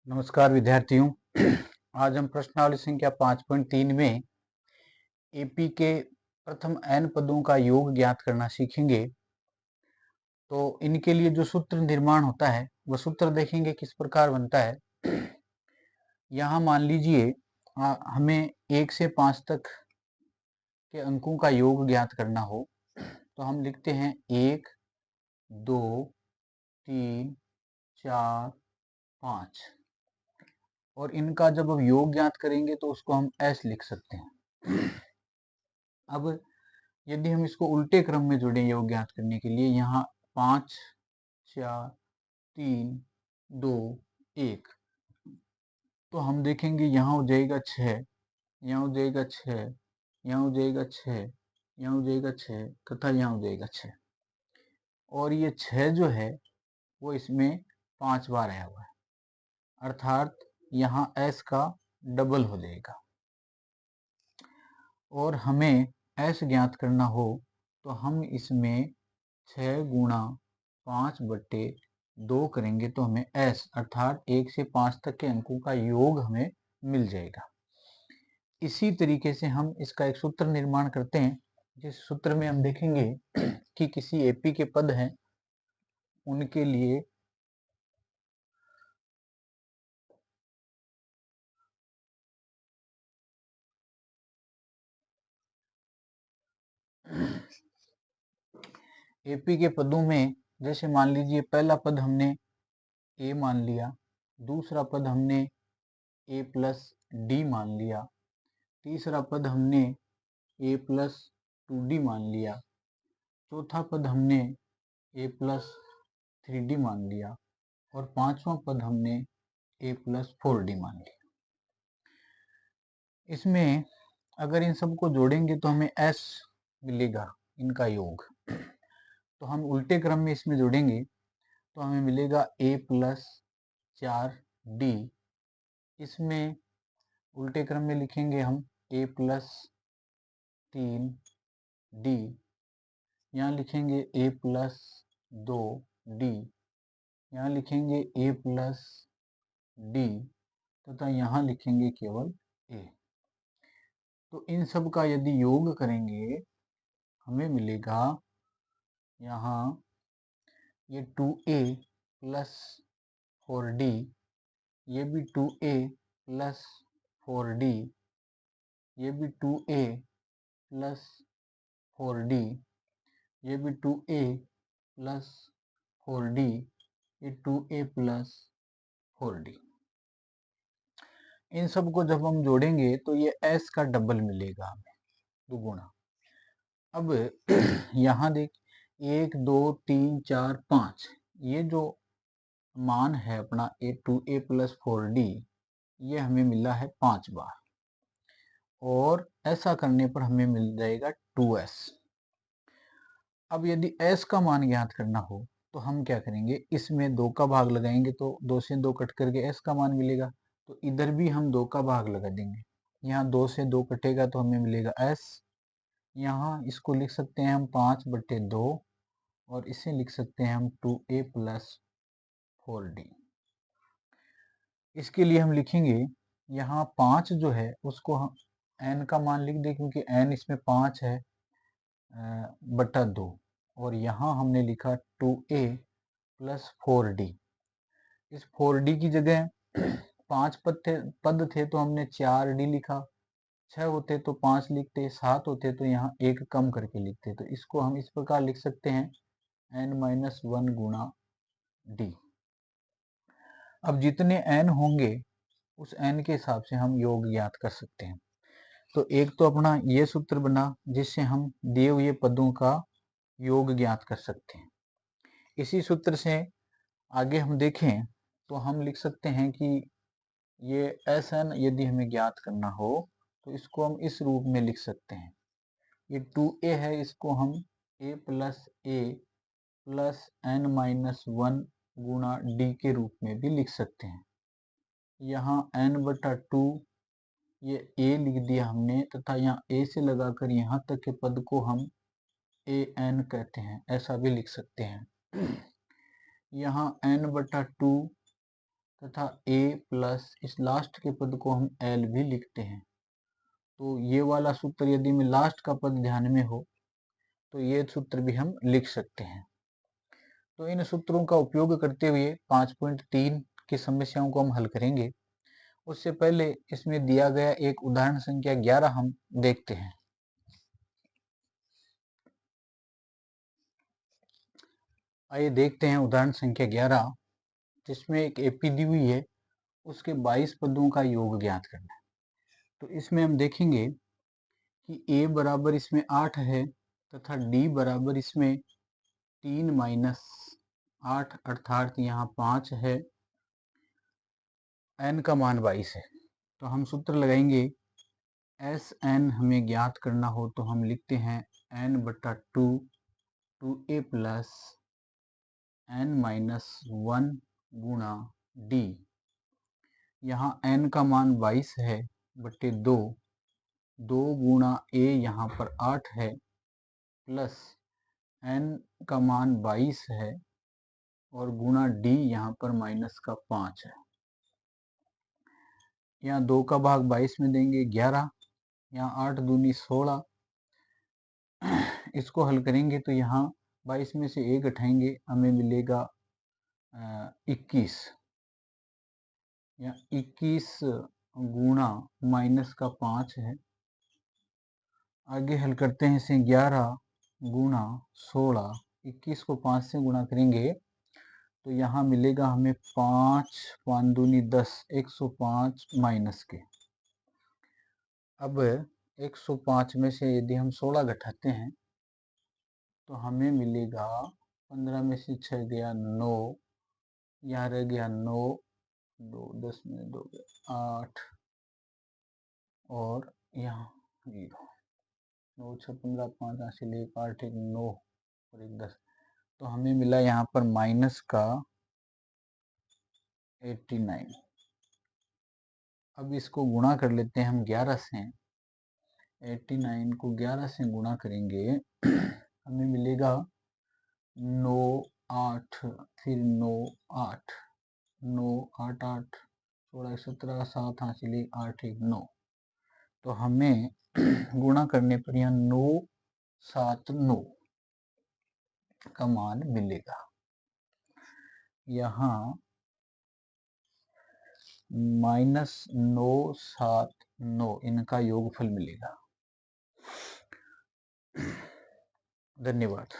नमस्कार विद्यार्थियों। आज हम प्रश्नावली संख्या 5.3 में एपी के प्रथम n पदों का योग ज्ञात करना सीखेंगे। तो इनके लिए जो सूत्र निर्माण होता है वह सूत्र देखेंगे किस प्रकार बनता है। यहाँ मान लीजिए हमें 1 से 5 तक के अंकों का योग ज्ञात करना हो तो हम लिखते हैं 1, 2, 3, 4, 5 और इनका जब हम योग ज्ञात करेंगे तो उसको हम s लिख सकते हैं। अब यदि हम इसको उल्टे क्रम में जोड़ें योग ज्ञात करने के लिए, यहाँ 5, 4, 3, 2, 1 तो हम देखेंगे यहाँ हो जाएगा 6, यहाँ हो जाएगा 6, यहाँ हो जाएगा 6, यहाँ हो जाएगा 6 तथा यहाँ हो जाएगा 6 और ये 6 जो है वो इसमें 5 बार आया हुआ है, अर्थात यहाँ s का डबल हो जाएगा। और हमें s ज्ञात करना हो तो हम इसमें 6 गुणा 5/2 करेंगे तो हमें s अर्थात 1 से 5 तक के अंकों का योग हमें मिल जाएगा। इसी तरीके से हम इसका एक सूत्र निर्माण करते हैं, जिस सूत्र में हम देखेंगे कि किसी एपी के पद हैं उनके लिए एपी के पदों में जैसे मान लीजिए पहला पद हमने ए मान लिया, दूसरा पद हमने ए प्लस डी मान लिया, तीसरा पद हमने ए प्लस 2d मान लिया, चौथा पद हमने ए प्लस 3d मान लिया और पांचवा पद हमने ए प्लस 4d मान लिया। इसमें अगर इन सबको जोड़ेंगे तो हमें s मिलेगा, इनका योग। तो हम उल्टे क्रम में इसमें जोड़ेंगे तो हमें मिलेगा a प्लस 4d। इसमें उल्टे क्रम में लिखेंगे हम a प्लस 3d, यहाँ लिखेंगे a प्लस 2d, यहाँ लिखेंगे a प्लस d तथा यहाँ लिखेंगे केवल a। तो इन सब का यदि योग करेंगे हमें मिलेगा यहाँ ये 2a प्लस 4d, ये भी 2a प्लस 4d, ये भी 2a प्लस 4d, ये भी 2a प्लस 4d, ये 2a प्लस 4d। इन सब को जब हम जोड़ेंगे तो ये s का डबल मिलेगा हमें, दुगुना। अब यहाँ देख 1, 2, 3, 4, 5 ये जो मान है अपना 2a प्लस 4d ये हमें मिला है 5 बार और ऐसा करने पर हमें मिल जाएगा 2s। अब यदि s का मान ज्ञात करना हो तो हम क्या करेंगे, इसमें 2 का भाग लगाएंगे तो 2 से 2 कट करके s का मान मिलेगा। तो इधर भी हम 2 का भाग लगा देंगे, यहाँ 2 से 2 कटेगा तो हमें मिलेगा s। यहाँ इसको लिख सकते हैं हम 5/2 और इसे लिख सकते हैं हम 2a प्लस 4d। इसके लिए हम लिखेंगे यहाँ 5 जो है उसको हम n का मान लिख दें क्योंकि n इसमें 5 है बटा 2 और यहाँ हमने लिखा 2a प्लस 4d। इस 4d की जगह 5 पद थे तो हमने 4d लिखा, 6 होते तो 5 लिखते, 7 होते तो यहाँ 1 कम करके लिखते। तो इसको हम इस प्रकार लिख सकते हैं n-1 गुणा d। अब जितने n होंगे उस n के हिसाब से हम योग ज्ञात कर सकते हैं। तो एक तो अपना ये सूत्र बना जिससे हम दिए हुए पदों का योग ज्ञात कर सकते हैं। इसी सूत्र से आगे हम देखें तो हम लिख सकते हैं कि ये Sn यदि हमें ज्ञात करना हो तो इसको हम इस रूप में लिख सकते हैं। ये 2a है, इसको हम a plus a plus n-1 गुणा d के रूप में भी लिख सकते हैं। यहाँ n/2 ये a लिख दिया हमने तथा यहाँ a से लगाकर यहाँ तक के पद को हम an कहते हैं, ऐसा भी लिख सकते हैं। यहाँ n/2 तथा a प्लस इस लास्ट के पद को हम l भी लिखते हैं। तो ये वाला सूत्र यदि में लास्ट का पद ध्यान में हो तो ये सूत्र भी हम लिख सकते हैं। तो इन सूत्रों का उपयोग करते हुए 5.3 की समस्याओं को हम हल करेंगे। उससे पहले इसमें दिया गया एक उदाहरण संख्या 11 हम देखते हैं। आइए देखते हैं उदाहरण संख्या 11, जिसमें एक एपी दी हुई है, उसके 22 पदों का योग ज्ञात करना है। तो इसमें हम देखेंगे कि a बराबर इसमें 8 है तथा d बराबर इसमें 3 माइनस 8 अर्थात यहाँ 5 है, n का मान 22 है। तो हम सूत्र लगाएंगे, एस एन हमें ज्ञात करना हो तो हम लिखते हैं n बटा 2 2a प्लस n माइनस 1 गुणा d। यहाँ n का मान 22 है बटे 2 गुणा a यहाँ पर 8 है प्लस n का मान 22 है और गुणा d यहाँ पर माइनस का 5 है। यहाँ 2 का भाग 22 में देंगे 11, यहाँ 8 दूनी 16। इसको हल करेंगे तो यहाँ 22 में से 1 हटाएंगे, हमें मिलेगा 21। यहाँ 21 गुणा माइनस का 5 है। आगे हल करते हैं इसे, 11 गुणा 16, 21 को 5 से गुणा करेंगे तो यहाँ मिलेगा हमें 5 5 दूनी 10, 105 माइनस के। अब 105 में से यदि हम 16 घटाते हैं तो हमें मिलेगा 15 में से 6 गया 9, यहाँ रह गया 9, 2 10 में 2 गया 8 और यहाँ 0, 9 6 15 5 हासिल 1 8 1 9 और 1 10। तो हमें मिला यहाँ पर माइनस का 89। अब इसको गुणा कर लेते हैं हम 11 से। 89 को 11 से गुणा करेंगे हमें मिलेगा 9 8 फिर 9 8 9 8 8 16 17 7 हासिल 8 1 9। तो हमें गुणा करने पर यहाँ 9 7 9 का मान मिलेगा। यहाँ -9 7 9 इनका योगफल मिलेगा। धन्यवाद।